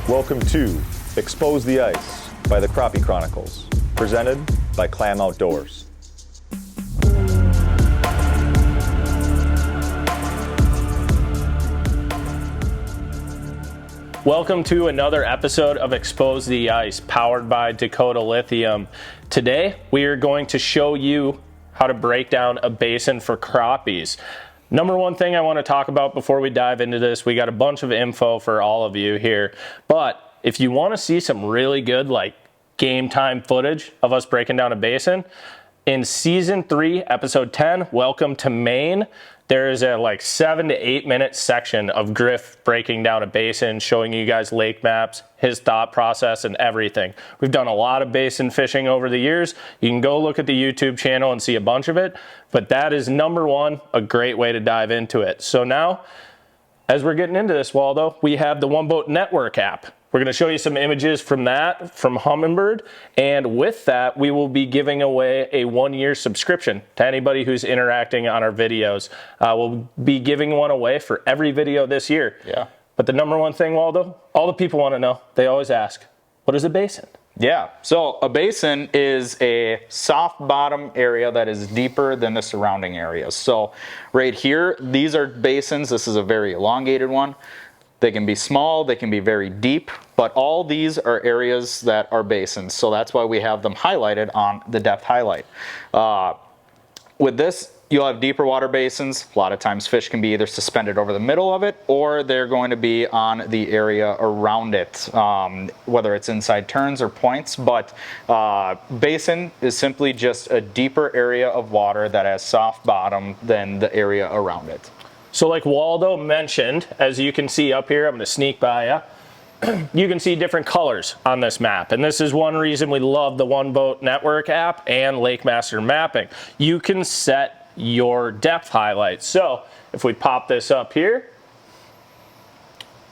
Welcome to Expose the Ice by the Crappie Chronicles, presented by Clam Outdoors. Welcome to another episode of Expose the Ice, powered by Dakota Lithium. Today, we are going to show you how to break down a basin for crappies. Number one thing I want to talk about before we dive into this, we got a bunch of info for all of you here, but if you want to see some really good game time footage of us breaking down a basin, in season 3, episode 10, Welcome to Maine, there is a 7 to 8 minute section of GRIFF breaking down a basin, showing you guys lake maps, his thought process, and everything. We've done a lot of basin fishing over the years. You can go look at the YouTube channel and see a bunch of it, but that is number one, a great way to dive into it. So now, as we're getting into this, Waldo, we have the One Boat Network app. We're going to show you some images from that, from Humminbird, and with that, we will be giving away a 1-year subscription to anybody who's interacting on our videos. We'll be giving one away for every video this year. Yeah. But the number one thing, Waldo, all the people want to know, they always ask, what is a basin? Yeah, so a basin is a soft bottom area that is deeper than the surrounding areas. So right here, these are basins. This is a very elongated one. They can be small, they can be very deep, but all these are areas that are basins. So that's why we have them highlighted on the depth highlight. With this, you'll have deeper water basins. A lot of times fish can be either suspended over the middle of it or they're going to be on the area around it, whether it's inside turns or points. But basin is simply just a deeper area of water that has soft bottom than the area around it. So like Waldo mentioned, as you can see up here, I'm going to sneak by you. You can see different colors on this map. And this is one reason we love the One Boat Network app and Lake Master Mapping. You can set your depth highlights. So if we pop this up here,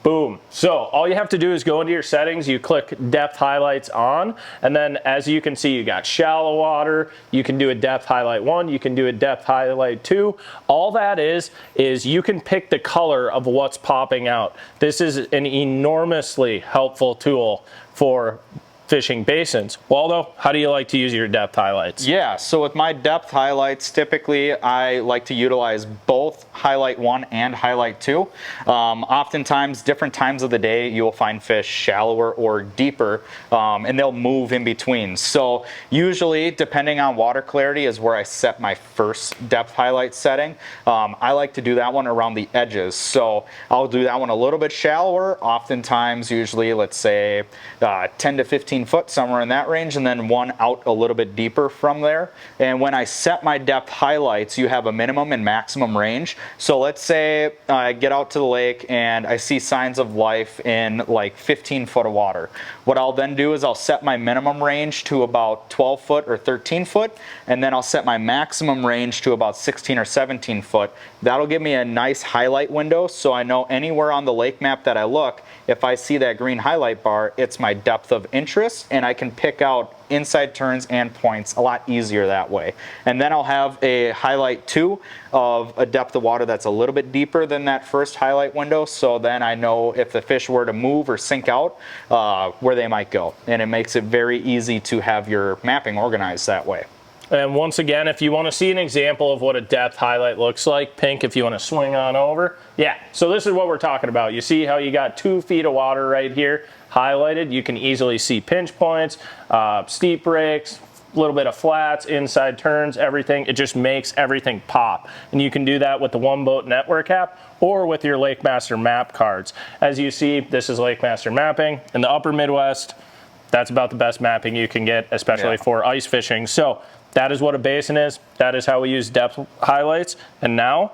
boom. So all you have to do is go into your settings, you click depth highlights on, and then as you can see, you got shallow water, you can do a depth highlight 1, you can do a depth highlight 2. All that is you can pick the color of what's popping out. This is an enormously helpful tool for fishing basins. Waldo, how do you like to use your depth highlights? Yeah, so with my depth highlights, typically I like to utilize both highlight 1 and highlight 2. Oftentimes, different times of the day, you will find fish shallower or deeper, and they'll move in between. So usually, depending on water clarity is where I set my first depth highlight setting. I like to do that one around the edges. So I'll do that one a little bit shallower, oftentimes, usually, let's say 10 to 15 foot, somewhere in that range, and then one out a little bit deeper from there. And when I set my depth highlights, you have a minimum and maximum range. So let's say I get out to the lake and I see signs of life in 15 foot of water. What I'll then do is I'll set my minimum range to about 12 foot or 13 foot, and then I'll set my maximum range to about 16 or 17 foot. That'll give me a nice highlight window, so I know anywhere on the lake map that I look, if I see that green highlight bar, it's my depth of interest, and I can pick out inside turns and points a lot easier that way. And then I'll have a highlight 2 of a depth of water that's a little bit deeper than that first highlight window, so then I know if the fish were to move or sink out, where they might go. And it makes it very easy to have your mapping organized that way. And once again, if you want to see an example of what a depth highlight looks like, Pink, if you want to swing on over. Yeah, so this is what we're talking about. You see how you got 2 feet of water right here highlighted. You can easily see pinch points, steep breaks, a little bit of flats, inside turns, everything. It just makes everything pop. And you can do that with the One Boat Network app or with your Lake Master map cards. As you see, this is Lake Master mapping. In the upper Midwest, that's about the best mapping you can get, especially for ice fishing. So that is what a basin is. That is how we use depth highlights. And now,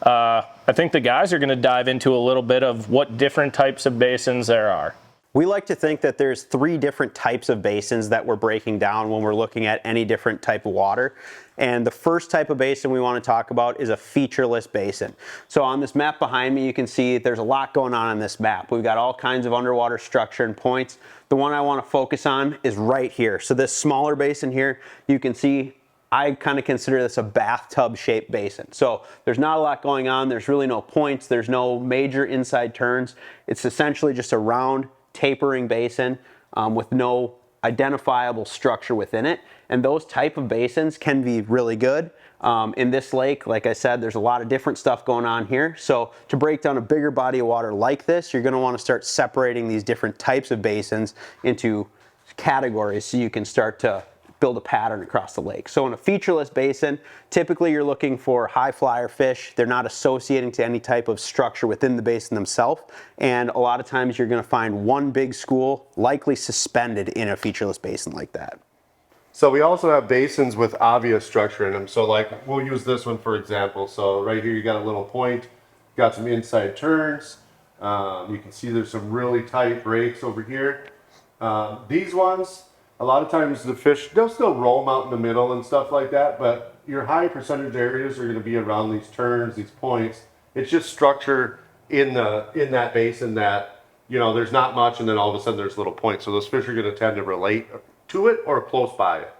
I think the guys are going to dive into a little bit of what different types of basins there are. We like to think that there's 3 different types of basins that we're breaking down when we're looking at any different type of water. And the first type of basin we want to talk about is a featureless basin. So on this map behind me, you can see there's a lot going on this map. We've got all kinds of underwater structure and points. The one I want to focus on is right here. So this smaller basin here, you can see I kind of consider this a bathtub shaped basin. So there's not a lot going on. There's really no points. There's no major inside turns. It's essentially just a round, tapering basin with no identifiable structure within it. And those type of basins can be really good. In this lake, like I said, there's a lot of different stuff going on here. So to break down a bigger body of water like this, you're going to want to start separating these different types of basins into categories so you can start to build a pattern across the lake. So in a featureless basin, typically you're looking for high flyer fish. They're not associating to any type of structure within the basin themselves. And a lot of times you're going to find one big school likely suspended in a featureless basin like that. So we also have basins with obvious structure in them. So like we'll use this one for example. So right here you got a little point, got some inside turns. You can see there's some really tight breaks over here. These ones, a lot of times the fish, they'll still roam out in the middle and stuff like that, but your high percentage areas are going to be around these turns, these points. It's just structure in that basin that, you know, there's not much and then all of a sudden there's little points. So those fish are going to tend to relate to it or close by it.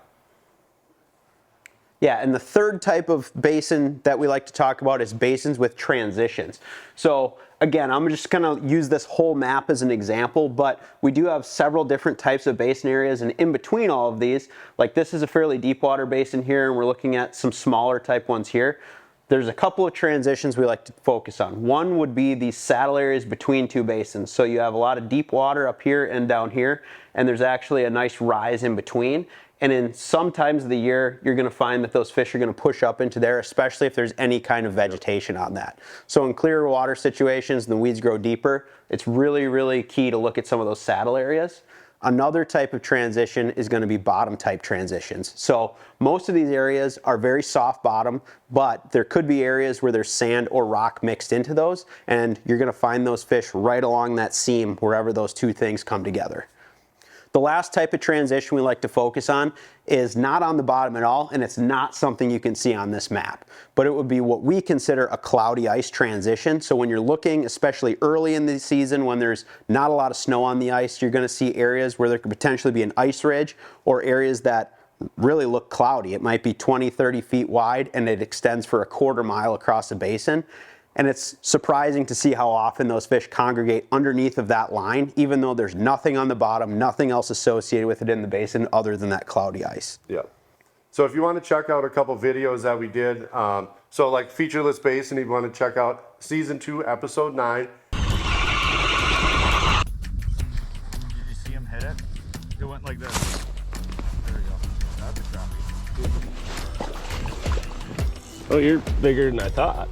Yeah, and the third type of basin that we like to talk about is basins with transitions. So again, I'm just gonna use this whole map as an example, but we do have several different types of basin areas, and in between all of these, like this is a fairly deep water basin here, and we're looking at some smaller type ones here. There's a couple of transitions we like to focus on. One would be these saddle areas between two basins. So you have a lot of deep water up here and down here, and there's actually a nice rise in between. And in some times of the year, you're going to find that those fish are going to push up into there, especially if there's any kind of vegetation on that. So in clear water situations, the weeds grow deeper. It's really, really key to look at some of those saddle areas. Another type of transition is going to be bottom type transitions. So most of these areas are very soft bottom, but there could be areas where there's sand or rock mixed into those, and you're going to find those fish right along that seam wherever those two things come together. The last type of transition we like to focus on is not on the bottom at all, and it's not something you can see on this map, but it would be what we consider a cloudy ice transition. So when you're looking, especially early in the season when there's not a lot of snow on the ice, you're going to see areas where there could potentially be an ice ridge or areas that really look cloudy. It might be 20, 30 feet wide and it extends for a quarter mile across the basin. And it's surprising to see how often those fish congregate underneath of that line, even though there's nothing on the bottom, nothing else associated with it in the basin other than that cloudy ice. Yeah. So if you want to check out a couple videos that we did, so like Featureless Basin, if you want to check out season 2, episode 9. Did you see him hit it? It went like this. There we go. That's a crappie. Oh, you're bigger than I thought.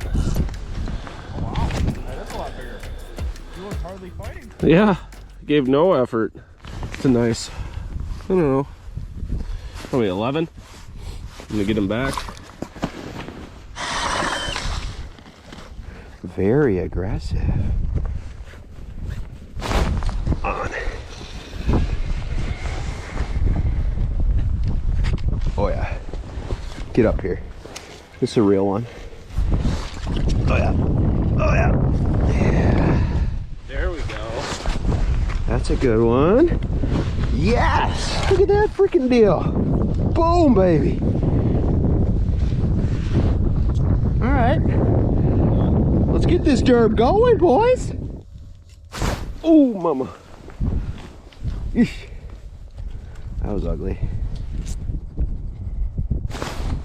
Oh wow, that is a lot bigger. You were hardly fighting. Yeah, gave no effort. It's a nice, I don't know, probably 11. I'm gonna get him back. Very aggressive. On. Oh yeah. Get up here. This is a real one. Oh yeah. Oh yeah. Yeah. There we go. That's a good one. Yes! Look at that freaking deal. Boom, baby. All right. Let's get this derb going, boys. Oh, mama. Eesh. That was ugly.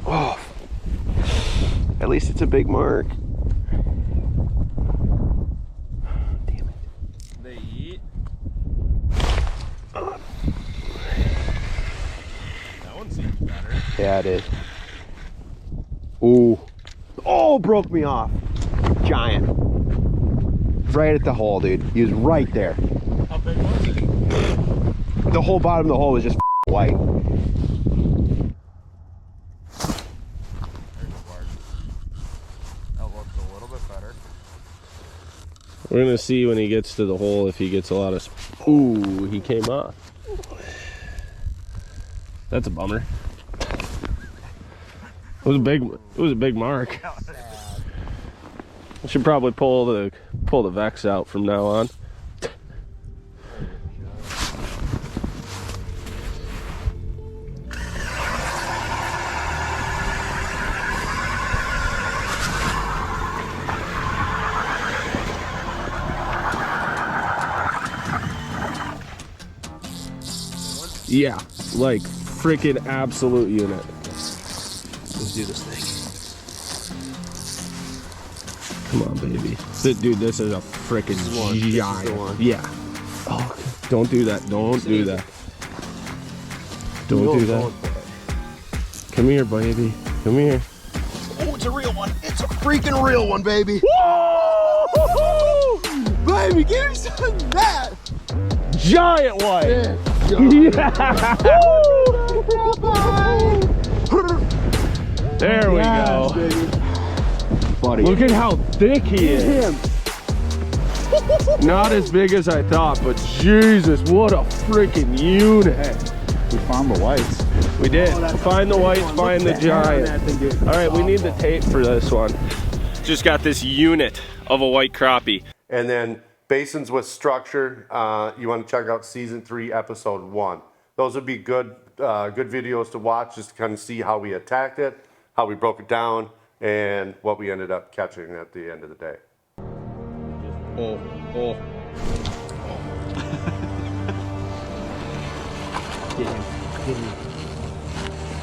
Oh. At least it's a big mark. Damn it. They eat. That one seems better. Yeah, it is. Ooh. Oh, broke me off. Giant. Right at the hole, dude. He was right there. How big was it? The whole bottom of the hole was just white. There's Bart. That looks a little bit better. We're gonna see when he gets to the hole if he gets a lot of. Ooh, he came off. That's a bummer. It was a big mark. I should probably pull the Vex out from now on. Yeah, like freaking absolute unit. Let's do this thing. Come on, baby. Dude, this is a freaking giant. Yeah. Oh, don't do that. Don't do that. Don't do that. Come here, baby. Come here. Oh, it's a real one. It's a freaking real one, baby. Woo! Baby, give me some of that. Giant white. Yeah. There we go. Buddy. Look at how thick he is. Not as big as I thought, but Jesus, what a freaking unit. We found the whites. We did. Find the whites, find the giant. All right, we need the tape for this one. Just got this unit of a white crappie. And then basins with structure, you want to check out season 3, episode 1. Those would be good videos to watch, just to kind of see how we attacked it, how we broke it down, and what we ended up catching at the end of the day.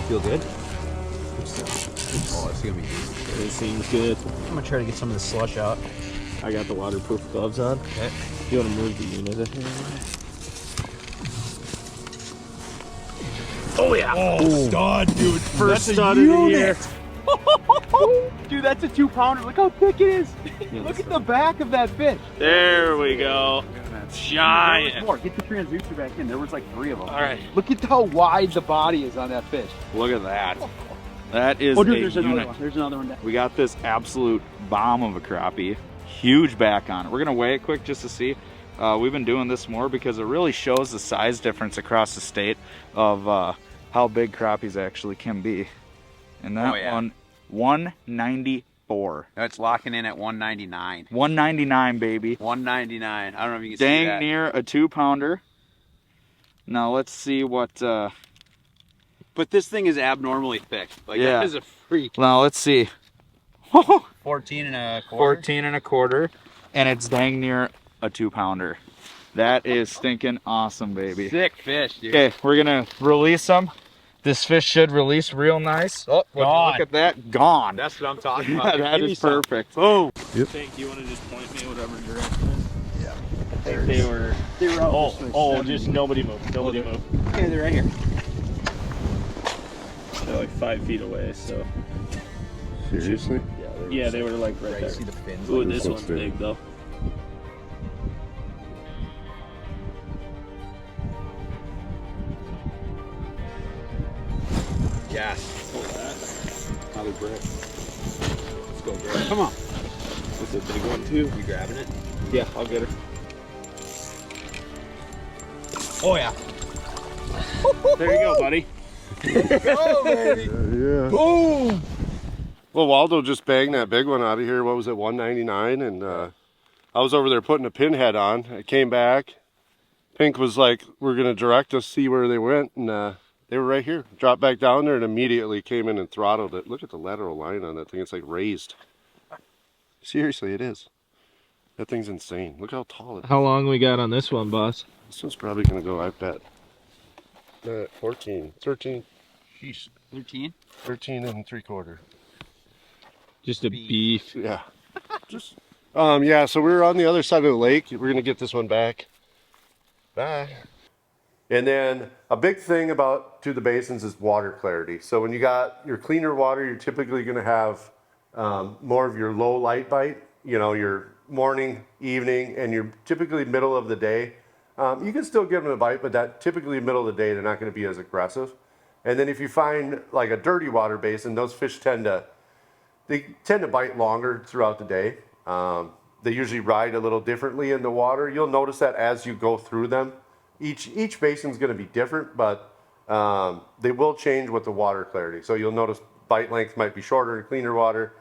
Feel good? Oh, it's gonna be easy. It seems good. I'm gonna try to get some of the slush out. I got the waterproof gloves on. Okay. You want to move the unit in here? Oh yeah! Oh, stud, dude. First stud of the year. Dude, that's a 2-pounder. Look how thick it is. Look at the back of that fish. There we go. Giant. More. Get the transducer back in. There was like 3 of them. All right. Look at how wide the body is on that fish. Look at that. That is Oh, dude, a there's another unit. one. There's another one. We got this absolute bomb of a crappie. Huge back on it. We're gonna weigh it quick just to see. We've been doing this more because it really shows the size difference across the state of how big crappies actually can be. And that one, 194. That's locking in at 199. 199, baby. 199. I don't know if you can see Dang that. near a 2-pounder. Now let's see what. But this thing is abnormally thick. Like, Yeah. that is a freak. Now let's see. 14 and a quarter. 14 and a quarter, and it's dang near a 2-pounder. That is stinking awesome, baby. Sick fish, dude. Okay, we're gonna release them. This fish should release real nice. Oh, would you look at that? Gone. That's what I'm talking Yeah, about. that Give me is some. perfect. Boom. Think you want to just point me whatever direction? Yeah. I think they were out. Just nobody move. Nobody move. Okay, they're right here. They're like 5 feet away, so. Seriously? Yeah, they were like right there. See the fins. Ooh, this This one's one's big. big though. Yes. Another brick. Let's go, bro. Come on. That's a big one too. You grabbing it? Yeah, I'll get her. Oh, yeah. There you go, buddy. Go, baby. Yeah. Boom. Well, Waldo just banged that big one out of here. What was it, 199? And I was over there putting a pinhead on. I came back. Pink was like, we're going to direct us, see where they went. And they were right here. Dropped back down there and immediately came in and throttled it. Look at the lateral line on that thing. It's like raised. Seriously, it is. That thing's insane. Look how tall it is. How long we got on this one, boss? This one's probably going to go, I bet, 14, 13. Sheesh. 13? 13 and 3/4. Just a beef. Yeah. Just yeah, so we're on the other side of the lake. We're gonna get this one back. Bye. And then a big thing about the basins is water clarity. So when you got your cleaner water, you're typically gonna have more of your low light bite, you know, your morning, evening, and you're typically middle of the day. You can still give them a bite, but that typically middle of the day, they're not gonna be as aggressive. And then if you find like a dirty water basin, those fish tend to bite longer throughout the day. They usually ride a little differently in the water. You'll notice that as you go through them. Each basin's going to be different, but they will change with the water clarity. So you'll notice bite length might be shorter in cleaner water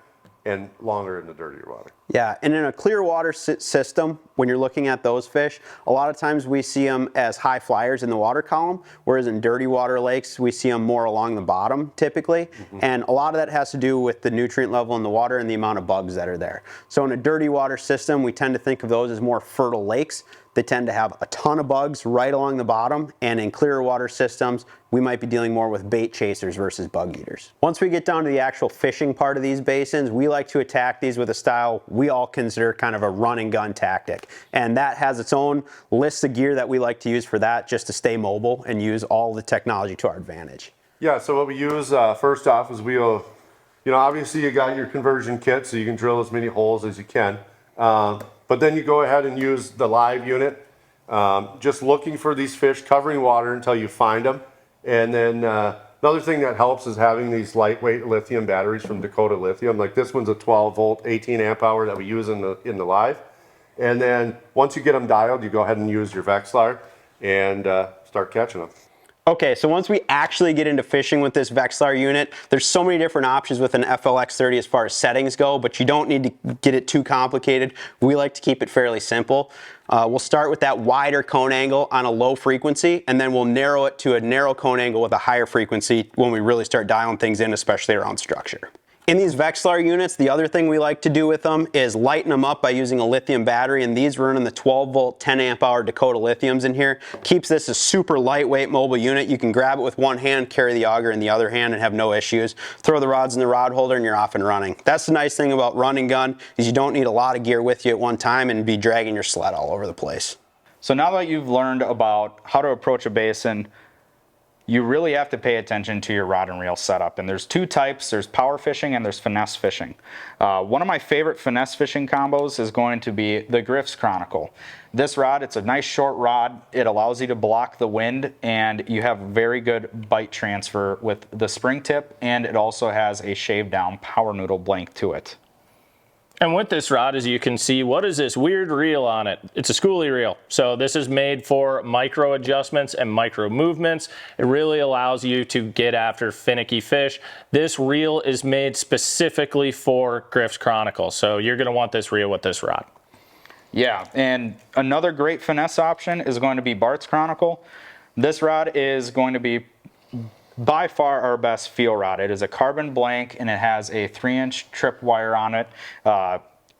and longer in the dirtier water. Yeah, and in a clear water system, when you're looking at those fish, a lot of times we see them as high flyers in the water column, whereas in dirty water lakes, we see them more along the bottom typically. And a lot of that has to do with the nutrient level in the water and the amount of bugs that are there. So in a dirty water system, we tend to think of those as more fertile lakes they tend to have a ton of bugs right along the bottom, and in clearer water systems, we might be dealing more with bait chasers versus bug eaters. Once we get down to the actual fishing part of these basins, we like to attack these with a style we all consider kind of a run and gun tactic. And that has its own list of gear that we like to use for that, just to stay mobile and use all the technology to our advantage. Yeah, so what we use first off is we'll, obviously you got your conversion kit, so you can drill as many holes as you can. But then you go ahead and use the live unit, just looking for these fish, covering water until you find them. And then another thing that helps is having these lightweight lithium batteries from Dakota Lithium. Like this one's a 12 volt, 18 amp hour that we use in the live. And then once you get them dialed, you go ahead and use your Vexilar and start catching them. Okay, so once we actually get into fishing with this Vexilar unit, there's so many different options with an FLX30 as far as settings go, but you don't need to get it too complicated. We like to keep it fairly simple. We'll start with that wider cone angle on a low frequency, and then we'll narrow it to a narrow cone angle with a higher frequency when we really start dialing things in, especially around structure. In these Vexilar units, the other thing we like to do with them is lighten them up by using a lithium battery, and these running the 12 volt, 10 amp hour Dakota Lithiums in here. Keeps this a super lightweight mobile unit. You can grab it with one hand, carry the auger in the other hand and have no issues. Throw the rods in the rod holder and you're off and running. That's the nice thing about run and gun, is you don't need a lot of gear with you at one time and be dragging your sled all over the place. So now that you've learned about how to approach a basin, you really have to pay attention to your rod and reel setup. And there's two types. There's power fishing and there's finesse fishing. One of my favorite finesse fishing combos is going to be the GRIFF's Chronicle. This rod, it's a nice short rod. It allows you to block the wind, and you have very good bite transfer with the spring tip, and it also has a shaved down power noodle blank to it. And with this rod, as you can see, what is this weird reel on it? It's a schoolie reel. So this is made for micro adjustments and micro movements. It really allows you to get after finicky fish. This reel is made specifically for GRIFF's Chronicle. So you're gonna want this reel with this rod. Yeah, and another great finesse option is going to be Bart's Chronicle. This rod is going to be by far our best feel rod. It is a carbon blank and it has a 3-inch trip wire on it.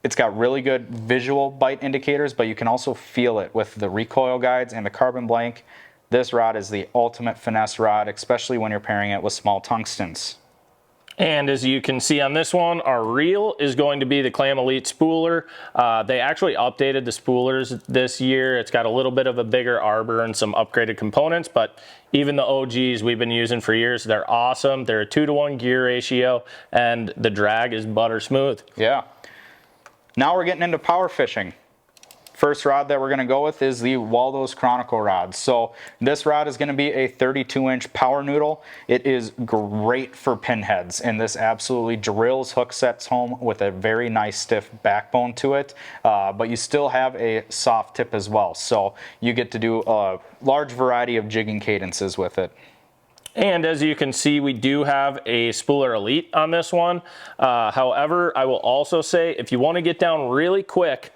It's got really good visual bite indicators, but you can also feel it with the recoil guides and the carbon blank. This rod is the ultimate finesse rod, especially when you're pairing it with small tungstens. And as you can see on this one, our reel is going to be the Clam Elite spooler. They actually updated the spoolers this year. It's got a little bit of a bigger arbor and some upgraded components, but even the OGs we've been using for years, they're awesome. They're a 2-to-1 gear ratio, and the drag is butter smooth. Yeah. Now we're getting into power fishing. First rod that we're going to go with is the Waldo's Chronicle rod. So this rod is going to be a 32-inch power noodle. It is great for pinheads, and this absolutely drills hook sets home with a very nice stiff backbone to it, but you still have a soft tip as well. So you get to do a large variety of jigging cadences with it. And as you can see, we do have a Spooler Elite on this one. However, I will also say, if you want to get down really quick,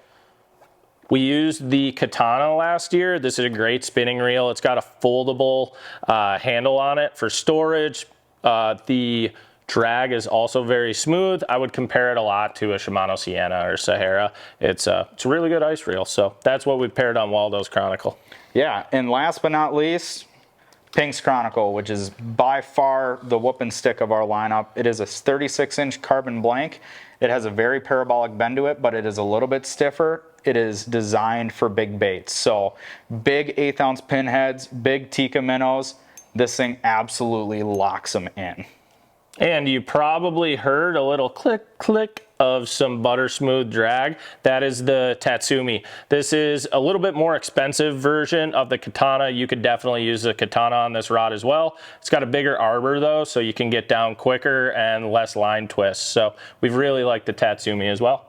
we used the Katana last year. This is a great spinning reel. It's got a foldable handle on it for storage. The drag is also very smooth. I would compare it a lot to a Shimano Sienna or Sahara. It's a really good ice reel. So that's what we paired on Waldo's Chronicle. Yeah, and last but not least, Pink's Chronicle, which is by far the whooping stick of our lineup. It is a 36-inch carbon blank. It has a very parabolic bend to it, but it is a little bit stiffer. It is designed for big baits. So big 1/8 ounce pinheads, big Tikka minnows, this thing absolutely locks them in. And you probably heard a little click, click of some butter smooth drag. That is the Tatsumi. This is a little bit more expensive version of the Katana. You could definitely use the Katana on this rod as well. It's got a bigger arbor though, so you can get down quicker and less line twists. So we've really liked the Tatsumi as well.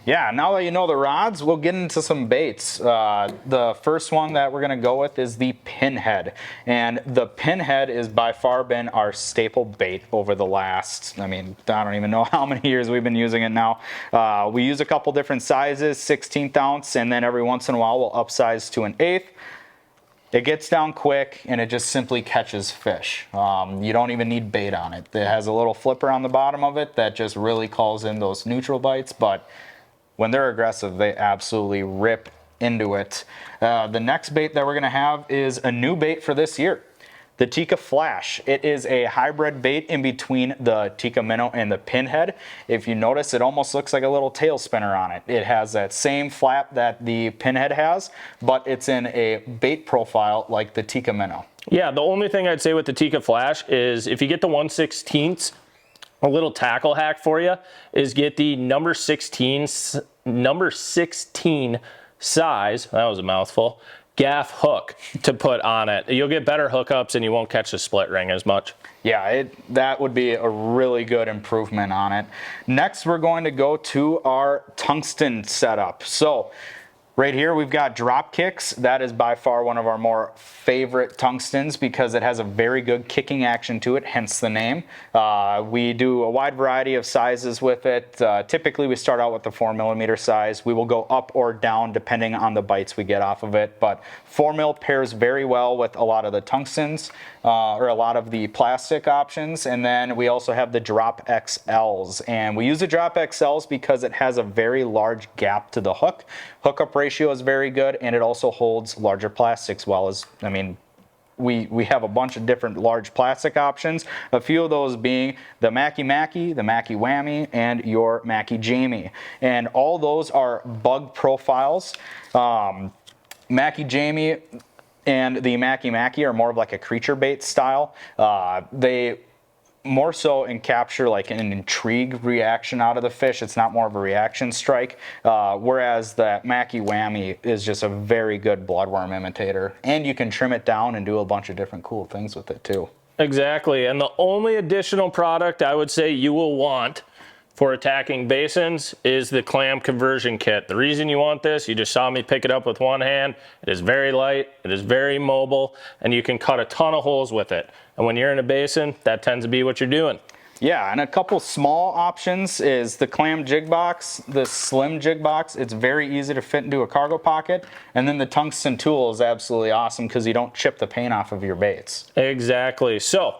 Yeah, now that you know the rods, we'll get into some baits. The first one that we're going to go with is the Pinhead. And the Pinhead has by far been our staple bait over the last, I don't even know how many years we've been using it now. We use a couple different sizes, 16th ounce, and then every once in a while we'll upsize to an 1/8. It gets down quick and it just simply catches fish. You don't even need bait on it. It has a little flipper on the bottom of it that just really calls in those neutral bites, but when they're aggressive, they absolutely rip into it. The next bait that we're going to have is a new bait for this year. The Tikka Flash. It is a hybrid bait in between the Tikka Minnow and the Pinhead. If you notice, it almost looks like a little tail spinner on it. It has that same flap that the Pinhead has, but it's in a bait profile like the Tikka Minnow. Yeah, the only thing I'd say with the Tikka Flash is if you get the 1/16, a little tackle hack for you is get the number 16 size, that was a mouthful, gaff hook to put on it. You'll get better hookups and you won't catch the split ring as much. Yeah, that would be a really good improvement on it. Next, we're going to go to our tungsten setup. So right here, we've got drop kicks. That is by far one of our more favorite tungstens because it has a very good kicking action to it, hence the name. We do a wide variety of sizes with it. Typically, we start out with the 4mm size. We will go up or down depending on the bites we get off of it, but 4mm pairs very well with a lot of the tungstens or a lot of the plastic options. And then we also have the Drop XLs. And we use the Drop XLs because it has a very large gap to the hook. Hookup ratio is very good, and it also holds larger plastics well as, I mean, we have a bunch of different large plastic options, a few of those being the Mackie Mackie, the Mackie Whammy, and your Mackie Jamie. And all those are bug profiles. Mackie Jamie and the Mackie Mackie are more of like a creature bait style. They more so capture like an intrigue reaction out of the fish. It's not more of a reaction strike, whereas the Mackie Whammy is just a very good bloodworm imitator, and you can trim it down and do a bunch of different cool things with it too. Exactly, and the only additional product I would say you will want for attacking basins is the clam conversion kit. The reason you want this, you just saw me pick it up with one hand. It is very light, it is very mobile, and you can cut a ton of holes with it. And when you're in a basin, that tends to be what you're doing. Yeah, and a couple small options is the clam jig box, the slim jig box. It's very easy to fit into a cargo pocket. And then the tungsten tool is absolutely awesome because you don't chip the paint off of your baits. Exactly. So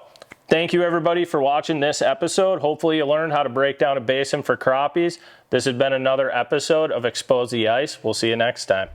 thank you everybody for watching this episode. Hopefully you learned how to break down a basin for crappies. This has been another episode of Expose the Ice. We'll see you next time.